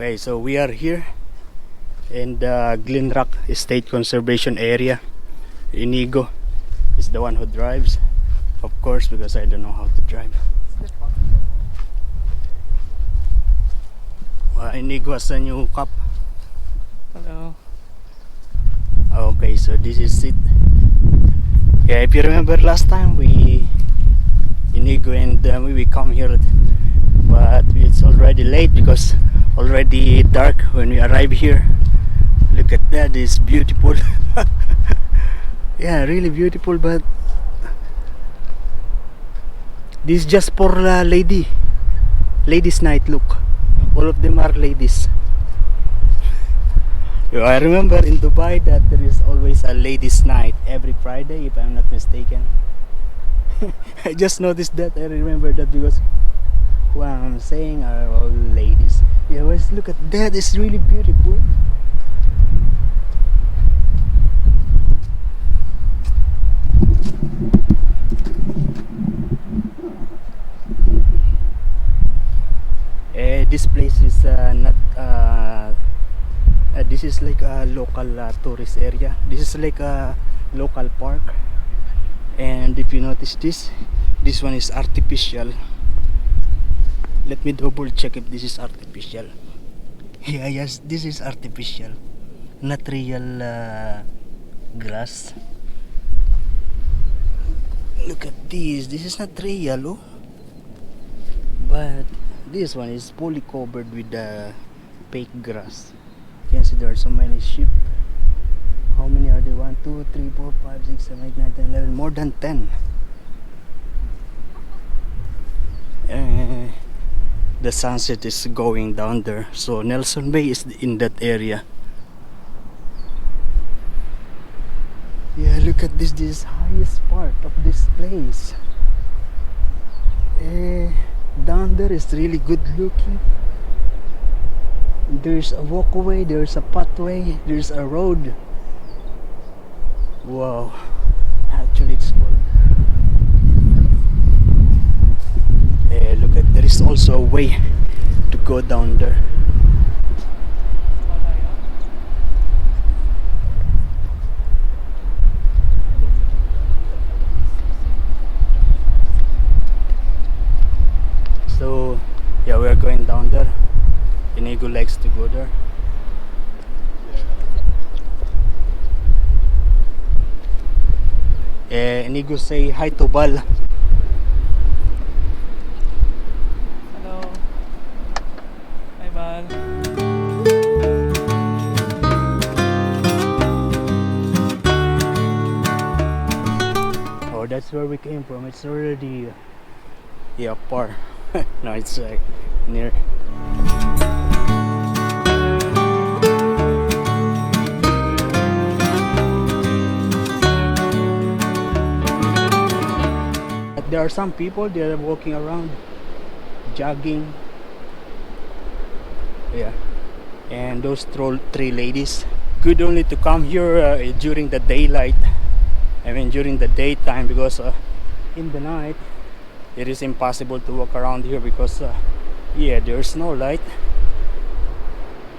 Okay, so we are here in the Glenrock Estate Conservation Area. Inigo is the one who drives, of course, because I don't know how to drive. Inigo has a new cup. Hello. Okay, so this is it. Yeah, if you remember last time Inigo and we come here, but it's already late because already dark when we arrive here. Look at that, it's beautiful. Yeah, really beautiful, but this is just for ladies night. Look, all of them are ladies. I remember in Dubai that there is always a ladies night every Friday, if I'm not mistaken. I just noticed that. I remember that because what I'm saying are all ladies. Yeah, let's look at that. It's really beautiful. This place is not this is like a local tourist area. This is like a local park, and if you notice this one is artificial. Let me double check if this is artificial. Yeah, yes, this is artificial, not real grass. Look at this. This is not real, oh. But this one is fully covered with fake grass. You can see there are so many sheep. How many are there? 1, 2, 3, 4, 5, 6, 7, 8, 9, 10, 11. More than 10. The sunset is going down there, so Nelson Bay is in that area. Yeah, look at this. This is highest part of this place. Down there is really good looking. There's a walkway, there's a pathway, there's a road. Wow, actually it's cool. Look at, there is also a way to go down there. So yeah, we are going down there. Inigo likes to go there. Inigo, say hi to Bal. Hello. Hi, Bal. Oh, that's where we came from. It's already far. No, it's near. There are some people, they are walking around, jogging. Yeah, and those three ladies, good only to come here during the daylight. I mean during the daytime, because in the night it is impossible to walk around here because yeah, there's no light.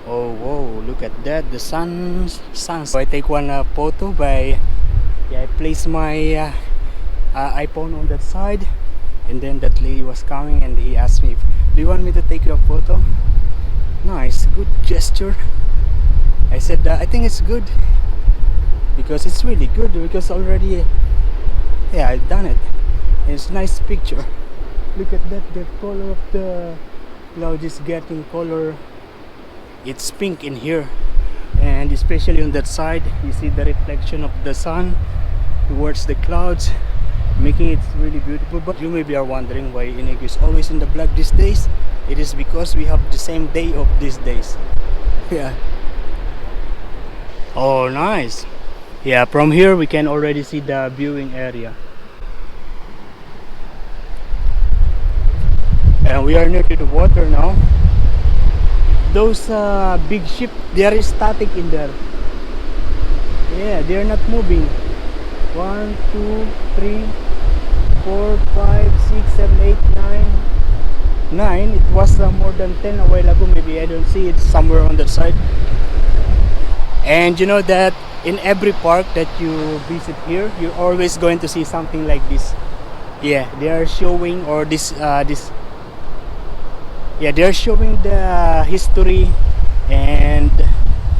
Oh whoa, look at that, the sun. So I take one photo by, yeah, I place my iPhone on that side, and then that lady was coming and he asked me, do you want me to take your photo? Nice, good gesture. I said I think it's good, because it's really good, because already, yeah, I've done it. It's a nice picture. Look at that, the color of the cloud is getting color. It's pink in here, and especially on that side you see the reflection of the sun towards the clouds, making it really beautiful. But you maybe are wondering why Inigo is always in the black these days. It is because we have the same day of these days. Yeah. Oh nice. Yeah, from here we can already see the viewing area, and we are near to the water now. Those big ship, they are static in there. Yeah, they are not moving. 1, 2, 3, 4, 5, 6, 7, 8, 9. 9. It was more than 10 a while ago. Maybe I don't see it somewhere on that side. And you know that in every park that you visit here, you're always going to see something like this. Yeah, they are showing, or this. Yeah, they're showing the history and,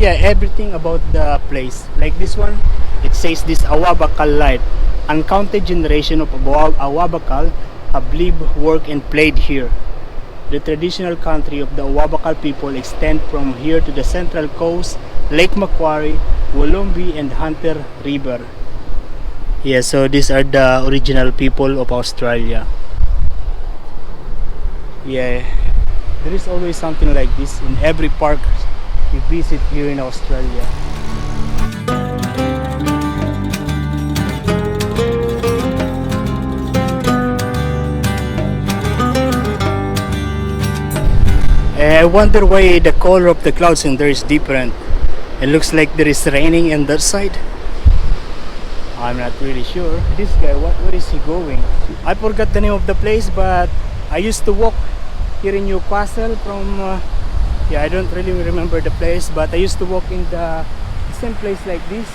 yeah, everything about the place. Like this one, it says this Awabakal light. Uncounted generation of Awabakal have lived, worked, and played here. The traditional country of the Awabakal people extend from here to the central coast, Lake Macquarie, Wollombi, and Hunter River. Yeah, so these are the original people of Australia. Yeah, there is always something like this in every park you visit here in Australia. I wonder why the color of the clouds in there is different. It looks like there is raining on that side. I'm not really sure. This guy, where is he going? I forgot the name of the place, but I used to walk here in Newcastle from yeah, I don't really remember the place, but I used to walk in the same place like this.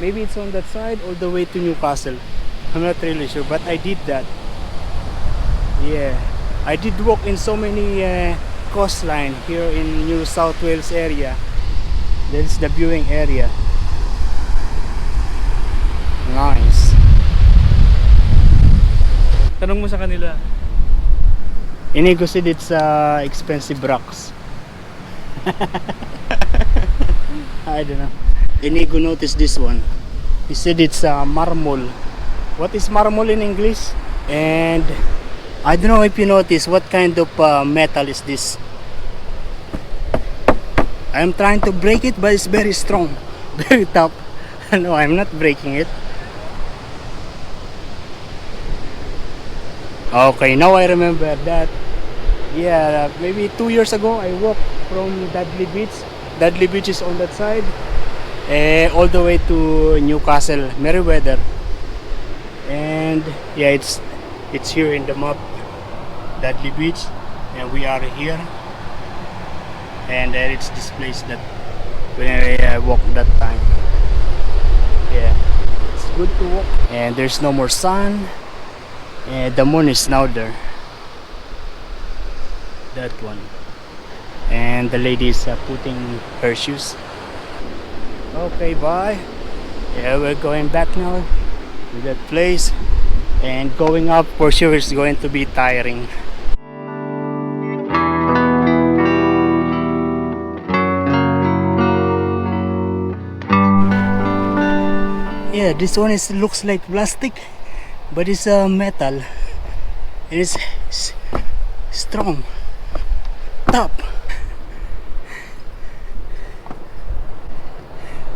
Maybe it's on that side all the way to Newcastle. I'm not really sure, but I did that. Yeah, I did walk in so many coastline here in New South Wales area. That's the viewing area. Nice. Tanong mo sa kanila. Inigo said it's expensive rocks. I don't know. Inigo noticed this one. He said it's marble. What is marble in English? And I don't know if you notice what kind of metal is this. I'm trying to break it, but it's very strong, very tough. No, I'm not breaking it. Okay, now I remember that. Yeah, maybe 2 years ago I walked from Dudley Beach. Dudley Beach is on that side, all the way to Newcastle, Merriweather. And yeah, it's here in the map, Dudley Beach, and we are here. And it's this place that when I walked that time. Yeah, it's good to walk. And there's no more sun. And the moon is now there. That one. And the lady is putting her shoes. Okay, bye. Yeah, we're going back now to that place. And going up for sure is going to be tiring. Yeah, this one looks like plastic, but it's metal. It is strong, tough.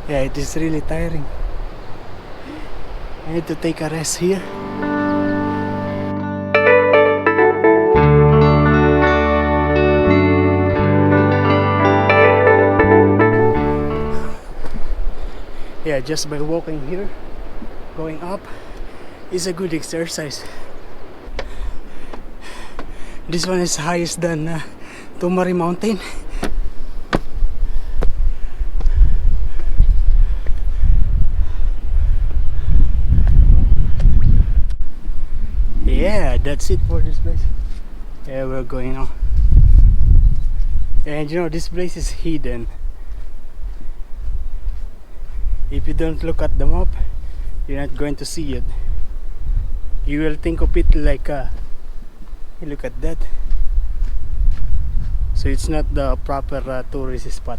Yeah, it is really tiring. I need to take a rest here. Yeah, just by walking here, going up, is a good exercise. This one is highest than Tomari Mountain. Yeah, that's it for this place. Yeah, we're going now. And you know, this place is hidden. If you don't look at the map, you're not going to see it. You will think of it like look at that. So it's not the proper tourist spot.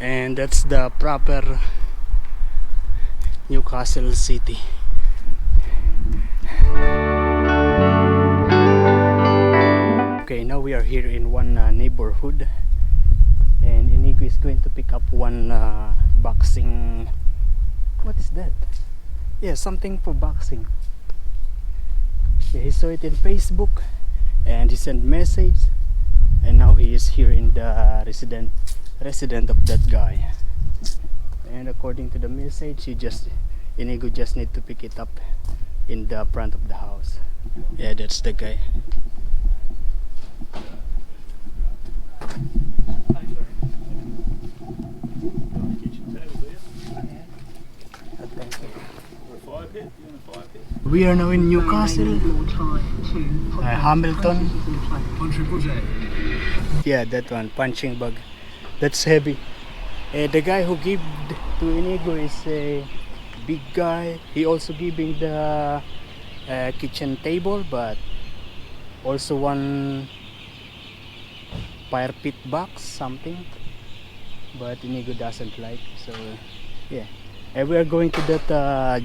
And that's the proper Newcastle city. Okay, now we are here in one neighborhood, and Inigo is going to pick up one boxing. What is that? Yeah, something for boxing. Yeah, he saw it in Facebook and he sent message, and now he is here in the resident of that guy. And according to the message, Inigo just need to pick it up in the front of the house. Yeah, that's the guy. We are now in Newcastle, Hamilton. Yeah, that one, punching bag. That's heavy. The guy who gave to Inigo is a big guy. He also giving the kitchen table, but also one fire pit box, something. But Inigo doesn't like, so yeah. And we are going to that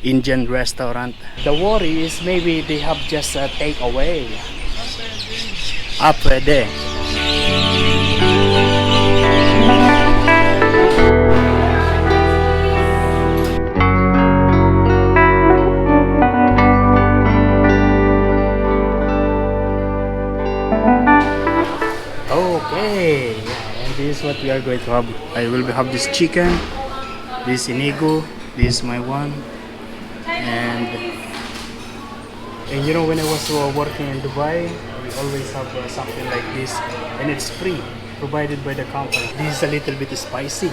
Indian restaurant. The worry is maybe they have just a takeaway. Pwede. Okay, and this is what we are going to have. I will have this chicken, this Inigo, this is my one. And you know, when I was working in Dubai, we always have something like this, and it's free, provided by the company. This is a little bit spicy.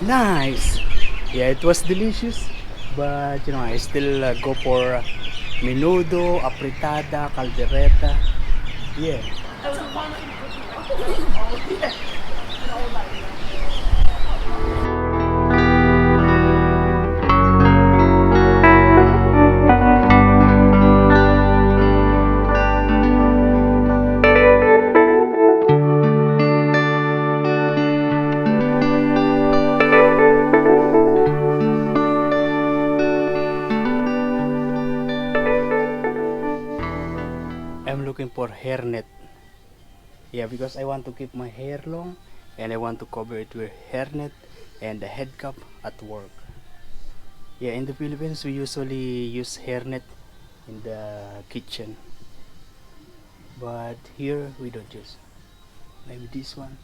Nice. Yeah, it was delicious, but you know, I still go for menudo, apretada, caldereta. Yeah. I'm looking for hairnet. Yeah, because I want to keep my hair long and I want to cover it with hairnet and a head cap at work. Yeah, in the Philippines we usually use hairnet in the kitchen, but here we don't use. Maybe this one.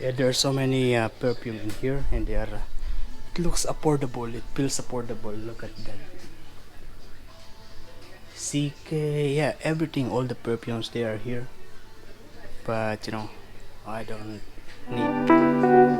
Yeah, there are so many perfume in here, and they are. It looks affordable. It feels affordable. Look at that. CK, yeah, everything, all the perfumes they are here. But you know, I don't need.